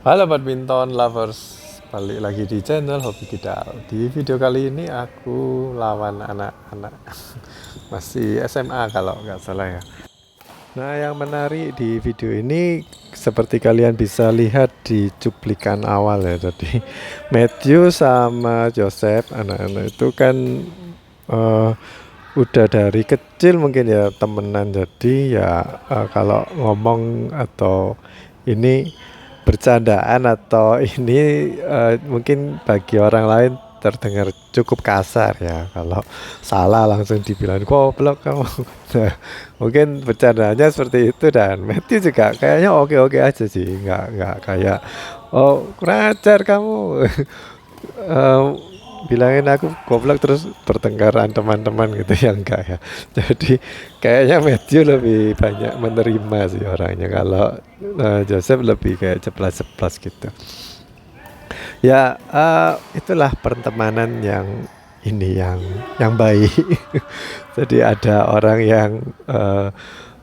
Halo badminton lovers, balik lagi di channel Hobi Kidal. Di video kali ini aku lawan anak-anak masih SMA kalau nggak salah ya. Nah, yang menarik di video ini seperti kalian bisa lihat di cuplikan awal ya. Jadi Matthew sama Joseph, anak-anak itu kan eh, udah dari kecil mungkin ya temenan. Jadi ya kalau ngomong atau ini bercandaan atau ini mungkin bagi orang lain terdengar cukup kasar ya. Kalau salah langsung dibilang goblok kamu. Nah, mungkin bercandanya seperti itu, dan Matthew juga kayaknya oke-oke aja sih, nggak kayak oh kurang ajar kamu. Eh, bilangin aku goblok terus bertengkaran teman-teman gitu ya, enggak ya. Jadi kayaknya Matthew lebih banyak menerima sih orangnya, kalau Joseph lebih kayak ceplas-ceplas gitu ya. Itulah pertemanan yang ini yang baik. Jadi ada orang yang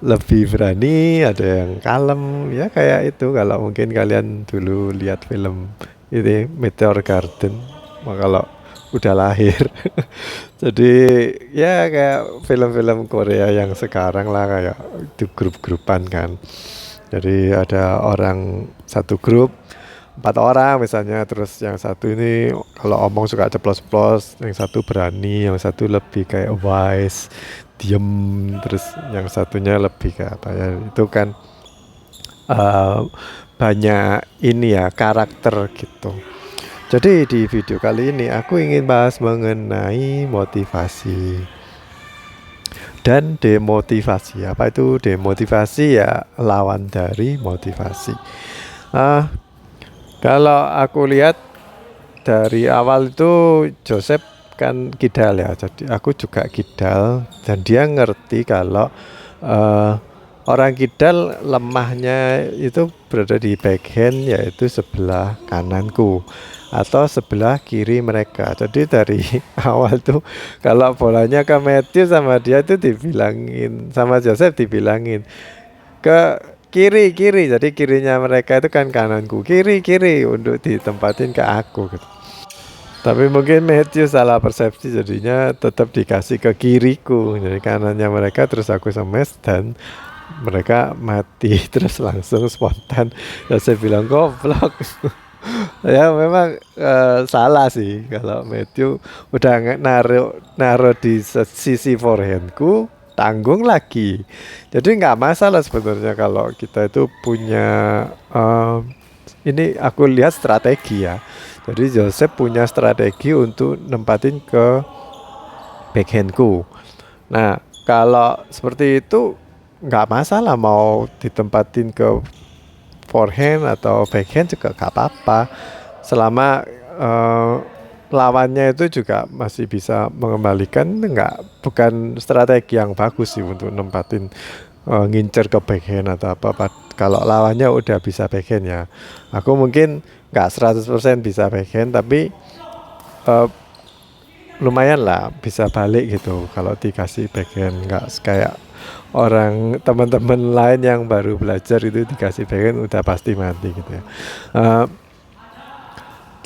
lebih berani, ada yang kalem ya, kayak itu. Kalau mungkin kalian dulu lihat film ini Meteor Garden, kalau udah lahir. Jadi ya kayak film-film Korea yang sekarang lah, kayak itu grup-grupan kan. Jadi ada orang satu grup 4 orang misalnya, terus yang satu ini kalau omong suka ceplos-ceplos, yang satu berani, yang satu lebih kayak wise, diem, terus yang satunya lebih kayak apa ya, itu kan eh, banyak ini ya karakter gitu. Jadi di video kali ini aku ingin bahas mengenai motivasi dan demotivasi. Apa itu demotivasi? Ya lawan dari motivasi. Ah, kalau aku lihat dari awal itu Joseph kan kidal ya, jadi aku juga kidal, dan dia ngerti kalau eh, orang kidal lemahnya itu berada di backhand, yaitu sebelah kananku atau sebelah kiri mereka. Jadi dari awal tuh kalau bolanya ke Matthew sama dia itu dibilangin, sama Joseph dibilangin ke kiri kiri, jadi kirinya mereka itu kan kananku, kiri kiri untuk ditempatin ke aku gitu. Tapi mungkin Matthew salah persepsi, jadinya tetap dikasih ke kiriku, jadi kanannya mereka, terus aku semes dan mereka mati. Terus langsung spontan ya saya bilang goblok. Ya memang salah sih, kalau Matthew udah naruh naruh di sisi forehandku, tanggung lagi. Jadi nggak masalah sebenarnya kalau kita itu punya ini aku lihat strategi ya. Jadi Joseph punya strategi untuk nempatin ke backhandku. Nah, kalau seperti itu nggak masalah mau ditempatin ke forehand atau backhand juga nggak apa-apa, selama eh, lawannya itu juga masih bisa mengembalikan. Nggak, bukan strategi yang bagus sih untuk nempatin ngincer ke backhand atau apa. Kalau lawannya udah bisa backhand ya, aku mungkin nggak 100% bisa backhand, tapi eh, lumayan lah bisa balik gitu kalau dikasih backhand. Nggak kayak orang teman-teman lain yang baru belajar itu dikasih backhand udah pasti mati gitu ya. Eh,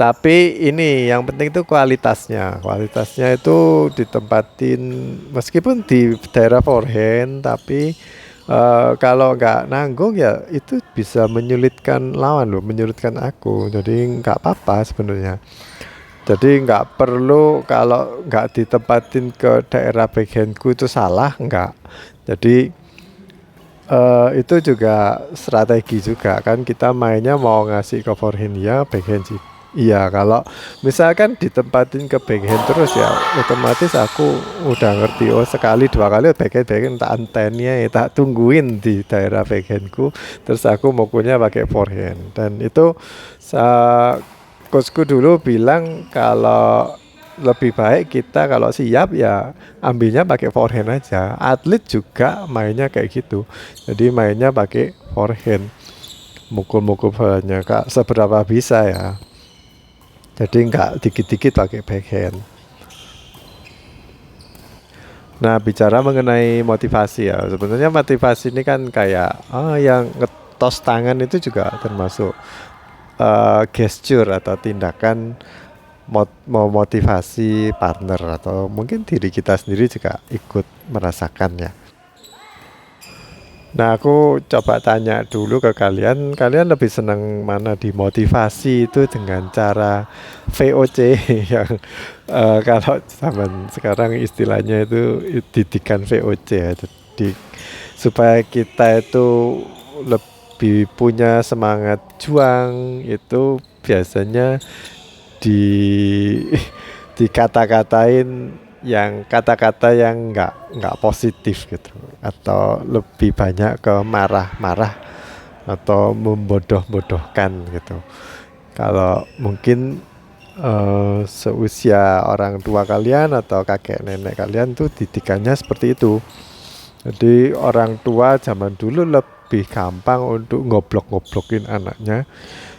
tapi ini yang penting itu kualitasnya itu ditempatin meskipun di daerah forehand, tapi kalau nggak nanggung ya itu bisa menyulitkan lawan loh, menyulitkan aku. Jadi nggak apa-apa sebenarnya. Jadi nggak perlu kalau nggak ditempatin ke daerah backhandku itu salah, nggak. Jadi itu juga strategi juga kan, kita mainnya mau ngasih ke forehand ya, backhand sih. Iya, kalau misalkan ditempatin ke backhand terus ya otomatis aku udah ngerti, oh sekali dua kali backhand tak antennya ya, tak tungguin di daerah backhandku, terus aku mokunya pakai forehand. Dan itu coachku dulu bilang kalau lebih baik kita kalau siap ya ambilnya pakai forehand aja. Atlet juga mainnya kayak gitu, jadi mainnya pakai forehand, mukul-mukul banyak kak seberapa bisa ya, jadi nggak dikit-dikit pakai backhand. Nah, bicara mengenai motivasi ya, sebenarnya motivasi ini kan kayak yang ngetos tangan itu juga termasuk gesture atau tindakan memotivasi partner atau mungkin diri kita sendiri juga ikut merasakannya. Nah, aku coba tanya dulu ke kalian, kalian lebih senang mana, dimotivasi itu dengan cara VOC yang kalau zaman sekarang istilahnya itu didikan VOC ya. Jadi supaya kita itu lebih punya semangat juang itu biasanya di dikata-katain yang kata-kata yang nggak positif gitu, atau lebih banyak ke marah-marah atau membodoh-bodohkan gitu. Kalau mungkin seusia orang tua kalian atau kakek nenek kalian tuh didikannya seperti itu. Jadi orang tua zaman dulu lebih gampang untuk ngoblok-ngoblokin anaknya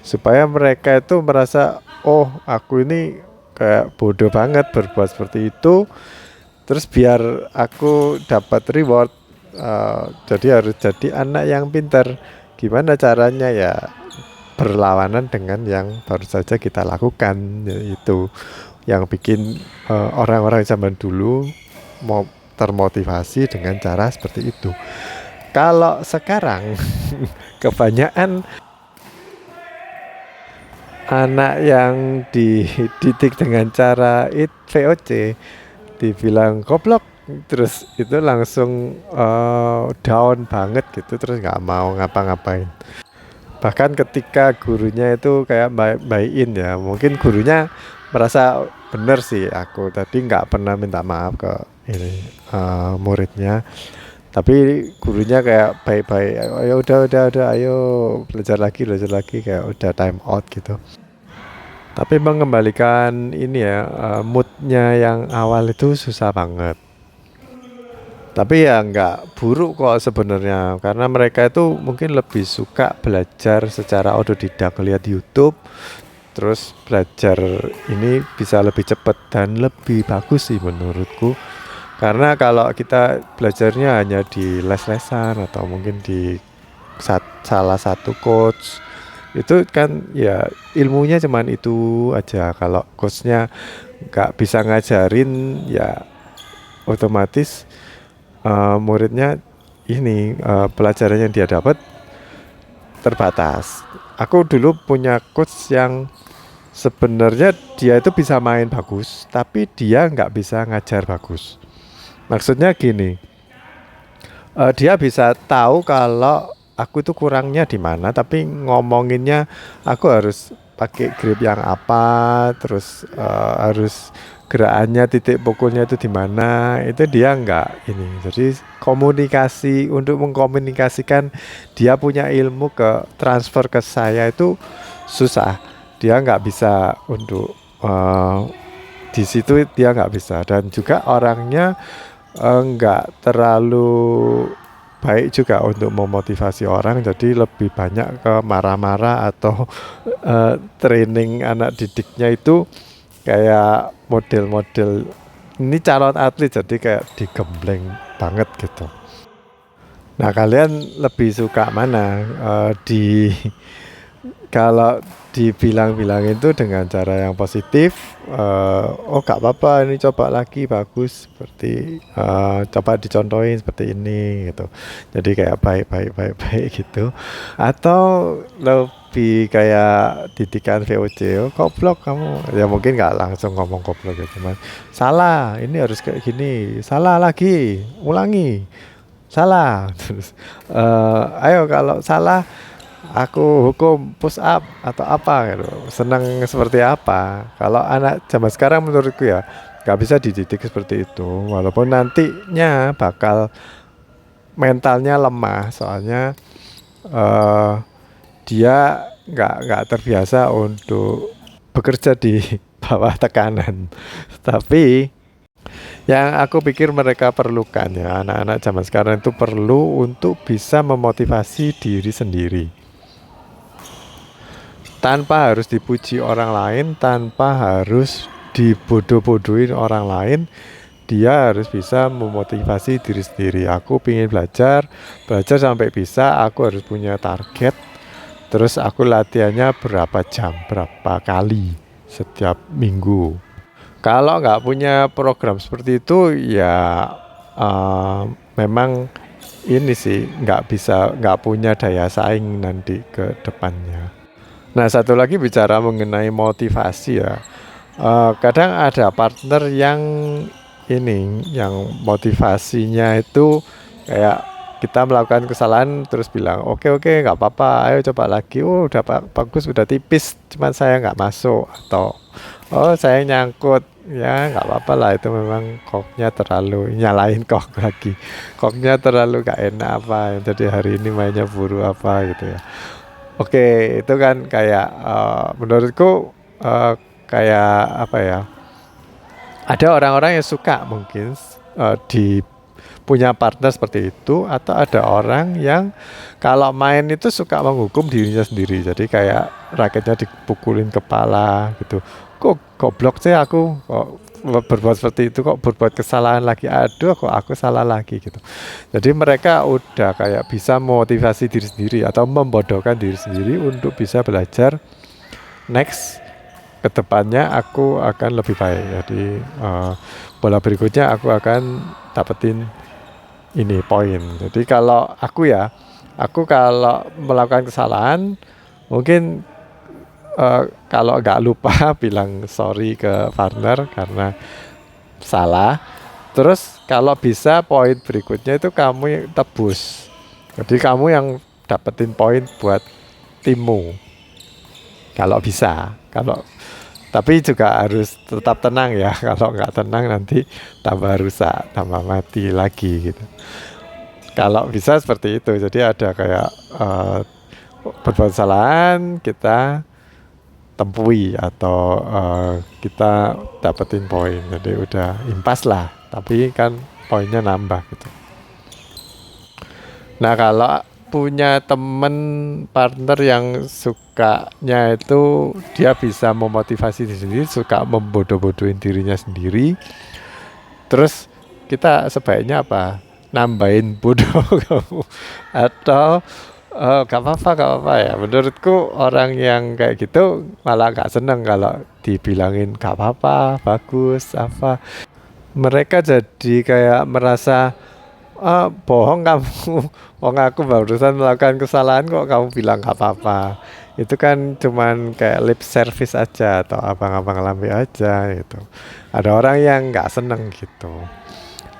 supaya mereka itu merasa, oh aku ini kayak bodoh banget berbuat seperti itu, terus biar aku dapat reward. Jadi harus jadi anak yang pintar. Gimana caranya ya, berlawanan dengan yang baru saja kita lakukan, yaitu yang bikin orang-orang zaman dulu mau termotivasi dengan cara seperti itu. Kalau sekarang kebanyakan anak yang dididik dengan cara VOC dibilang goblok, terus itu langsung down banget gitu, terus nggak mau ngapa-ngapain. Bahkan ketika gurunya itu kayak baik-baikin ya, mungkin gurunya merasa bener sih, aku tadi nggak pernah minta maaf ke ini muridnya, tapi gurunya kayak baik-baik, ayo udah ayo belajar lagi kayak udah time out gitu. Tapi mengembalikan ini ya, moodnya yang awal itu susah banget. Tapi ya nggak buruk kok sebenarnya, karena mereka itu mungkin lebih suka belajar secara otodidak, lihat YouTube, terus belajar ini bisa lebih cepat dan lebih bagus sih menurutku. Karena kalau kita belajarnya hanya di les-lesan atau mungkin di salah satu coach, itu kan ya ilmunya cuman itu aja. Kalau coachnya nggak bisa ngajarin ya otomatis muridnya ini pelajaran yang dia dapat terbatas. Aku dulu punya coach yang sebenarnya dia itu bisa main bagus, tapi dia nggak bisa ngajar bagus. Maksudnya gini, dia bisa tahu kalau aku itu kurangnya di mana, tapi ngomonginnya aku harus pakai grip yang apa, terus harus gerakannya, titik pukulnya itu di mana, itu dia enggak ini. Jadi komunikasi, untuk mengkomunikasikan dia punya ilmu ke transfer ke saya itu susah. Dia nggak bisa untuk di situ, dia nggak bisa, dan juga orangnya nggak terlalu baik juga untuk memotivasi orang, jadi lebih banyak ke marah-marah atau training anak didiknya itu kayak model-model ini calon atlet, jadi kayak digembleng banget gitu. Nah, kalian lebih suka mana? Kalau dibilang-bilang itu dengan cara yang positif, oh gak apa-apa, ini coba lagi bagus, seperti coba dicontohin seperti ini gitu. Jadi kayak baik gitu. Atau lebih kayak didikan VOC, oh goblok kamu. Ya mungkin gak langsung ngomong goblok gitu, cuman salah, ini harus kayak gini, salah lagi, ulangi, salah. Terus ayo kalau salah aku hukum push up atau apa gitu. Senang seperti apa? Kalau anak zaman sekarang menurutku ya nggak bisa dididik seperti itu, walaupun nantinya bakal mentalnya lemah, soalnya dia nggak terbiasa untuk bekerja di bawah tekanan. Tapi yang aku pikir mereka perlukan ya, anak-anak zaman sekarang itu perlu untuk bisa memotivasi diri sendiri tanpa harus dipuji orang lain, tanpa harus dibodoh-bodohin orang lain. Dia harus bisa memotivasi diri sendiri. Aku pengen belajar sampai bisa, aku harus punya target, Terus aku latihannya berapa jam, berapa kali setiap minggu. Kalau nggak punya program seperti itu ya eh, memang ini sih nggak punya daya saing nanti ke depannya. Nah, satu lagi bicara mengenai motivasi ya. Kadang ada partner yang ini, yang motivasinya itu kayak kita melakukan kesalahan terus bilang, oke oke nggak apa-apa, ayo coba lagi. Oh udah bagus, udah tipis, cuman saya nggak masuk atau oh saya nyangkut, ya nggak apa-apa lah itu memang koknya terlalu nyalain kok lagi, koknya terlalu gak enak apa, jadi hari ini mainnya buru apa gitu ya. Oke, itu kan kayak menurutku kayak apa ya? Ada orang-orang yang suka mungkin di punya partner seperti itu, atau ada orang yang kalau main itu suka menghukum dirinya sendiri. Jadi kayak raketnya dipukulin kepala gitu. Kok goblok sih aku kok berbuat seperti itu, kok berbuat kesalahan lagi, aduh kok aku salah lagi gitu. Jadi mereka udah kayak bisa motivasi diri sendiri atau membodohkan diri sendiri untuk bisa belajar next kedepannya aku akan lebih baik. Jadi bola berikutnya aku akan dapetin ini poin. Jadi kalau aku kalau melakukan kesalahan mungkin kalau nggak lupa bilang sorry ke partner karena salah. Terus kalau bisa poin berikutnya itu kamu yang tebus. Jadi kamu yang dapetin poin buat timmu. Kalau bisa, kalau tapi juga harus tetap tenang ya. Kalau nggak tenang nanti tambah rusak, tambah mati lagi gitu. Kalau bisa seperti itu. Jadi ada kayak berbuat kesalahan kita tempui atau kita dapetin poin. Jadi udah impas lah. Tapi kan poinnya nambah gitu. Nah kalau punya temen partner yang sukanya itu dia bisa memotivasi diri sendiri, suka membodoh-bodohin dirinya sendiri. Terus kita sebaiknya apa? Nambahin bodoh kamu atau gak apa-apa ya. Menurutku orang yang kayak gitu malah gak seneng kalau dibilangin gak apa-apa, bagus, apa. Mereka jadi kayak merasa bohong kamu, wong aku barusan melakukan kesalahan kok kamu bilang gak apa-apa. Itu kan cuman kayak lip service aja atau abang-abang lambe aja gitu. Ada orang yang nggak seneng gitu.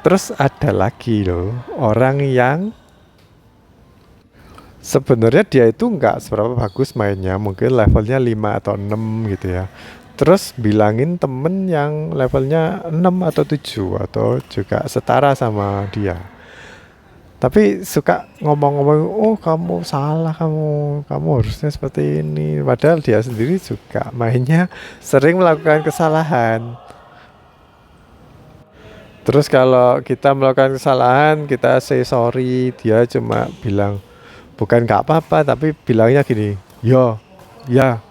Terus ada lagi loh orang yang sebenarnya dia itu nggak seberapa bagus mainnya, mungkin levelnya 5 atau 6 gitu ya. Terus bilangin temen yang levelnya 6 atau 7 atau juga setara sama dia. Tapi suka ngomong-ngomong, oh kamu salah, kamu harusnya seperti ini. Padahal dia sendiri juga mainnya sering melakukan kesalahan. Terus kalau kita melakukan kesalahan, kita say sorry, dia cuma bilang, bukan gak apa-apa, tapi bilangnya gini, yo, ya,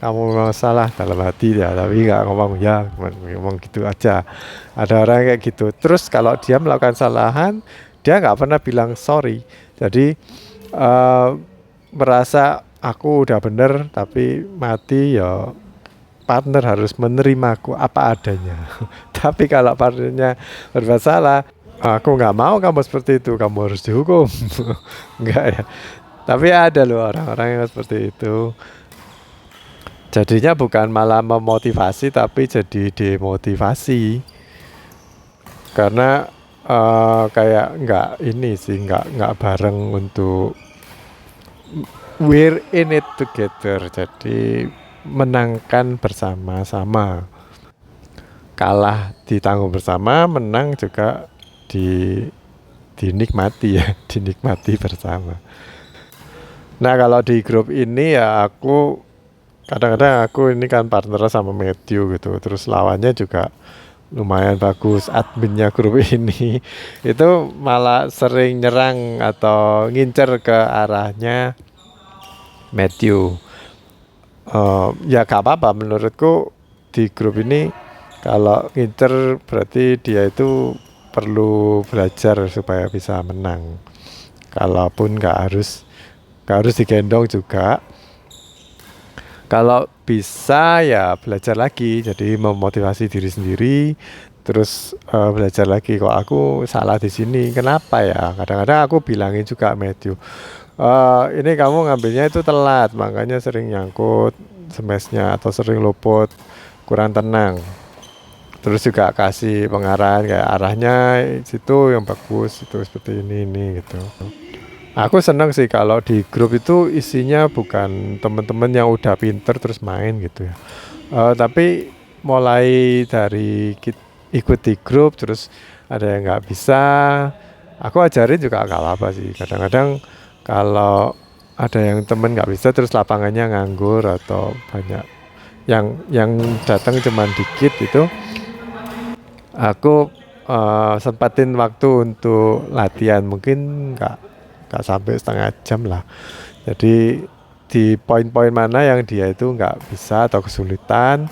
kamu memang salah dalam hati ya, tapi nggak ngomong ya, ngomong gitu aja. Ada orang kayak gitu. Terus kalau dia melakukan kesalahan, dia nggak pernah bilang sorry. Jadi merasa aku udah bener, tapi mati ya partner harus menerimaku apa adanya. Tapi kalau partnernya berbuat salah, aku nggak mau kamu seperti itu, kamu harus dihukum. Enggak ya. Tapi ada loh orang-orang yang seperti itu. Jadinya bukan malah memotivasi, tapi jadi demotivasi. Karena kayak nggak ini sih, nggak bareng untuk we're in it together. Jadi menangkan bersama-sama. Kalah ditanggung bersama, menang juga dinikmati ya, dinikmati bersama. Nah kalau di grup ini ya aku kadang-kadang aku ini kan partner sama Matthew gitu, terus lawannya juga lumayan bagus adminnya grup ini. Itu malah sering nyerang atau ngincer ke arahnya Matthew. Ya gak apa-apa menurutku di grup ini kalau ngincer berarti dia itu perlu belajar supaya bisa menang. Kalaupun gak harus harus digendong juga. Kalau bisa ya belajar lagi, jadi memotivasi diri sendiri, terus belajar lagi kok aku salah di sini, kenapa ya? Kadang-kadang aku bilangin juga Matthew, ini kamu ngambilnya itu telat, makanya sering nyangkut semesnya atau sering luput, kurang tenang. Terus juga kasih pengarahan kayak arahnya situ yang bagus, itu seperti ini gitu. Aku seneng sih kalau di grup itu isinya bukan teman-teman yang udah pinter terus main gitu ya. Tapi mulai dari ikut di grup terus ada yang nggak bisa, aku ajarin juga nggak apa-apa sih. Kadang-kadang kalau ada yang temen nggak bisa terus lapangannya nganggur atau banyak yang datang cuman dikit itu, aku sempatin waktu untuk latihan mungkin nggak sampai setengah jam lah. Jadi di poin-poin mana yang dia itu nggak bisa atau kesulitan,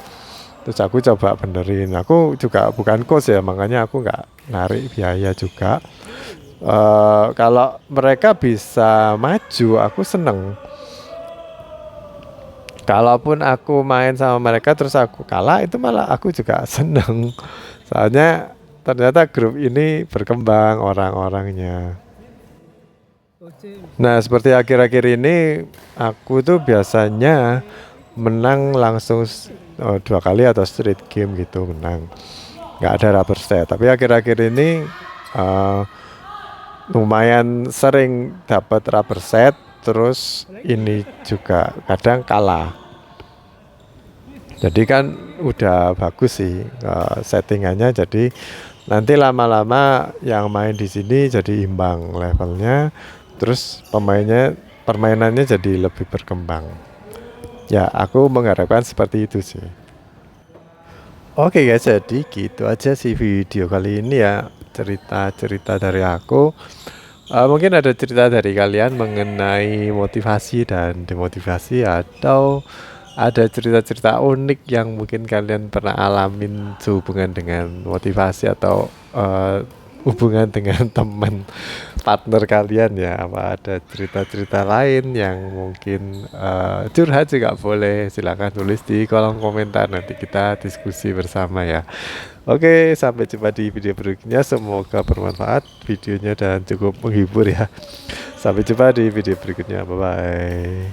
terus aku coba benerin. Aku juga bukan coach ya, makanya aku nggak narik biaya juga. Kalau mereka bisa maju, aku seneng. Kalaupun aku main sama mereka terus aku kalah, itu malah aku juga seneng. Soalnya ternyata grup ini berkembang orang-orangnya. Nah, seperti akhir-akhir ini aku tuh biasanya menang langsung 2 kali atau street game gitu menang. Nggak ada rubber set. Tapi akhir-akhir ini uh, lumayan sering dapat rubber set. Terus ini juga kadang kalah. Jadi kan udah bagus sih settingannya. Jadi nanti lama-lama yang main di sini jadi imbang levelnya. Terus permainannya jadi lebih berkembang. Ya, aku mengharapkan seperti itu sih. Oke guys, jadi gitu aja sih video kali ini ya, cerita-cerita dari aku. Mungkin ada cerita dari kalian mengenai motivasi dan demotivasi, atau ada cerita-cerita unik yang mungkin kalian pernah alamin sehubungan dengan motivasi atau hubungan dengan teman partner kalian ya. Apa ada cerita-cerita lain yang mungkin curhat juga boleh, silakan tulis di kolom komentar, nanti kita diskusi bersama ya. Oke, sampai jumpa di video berikutnya, semoga bermanfaat videonya dan cukup menghibur ya. Sampai jumpa di video berikutnya, bye bye.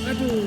Aduh.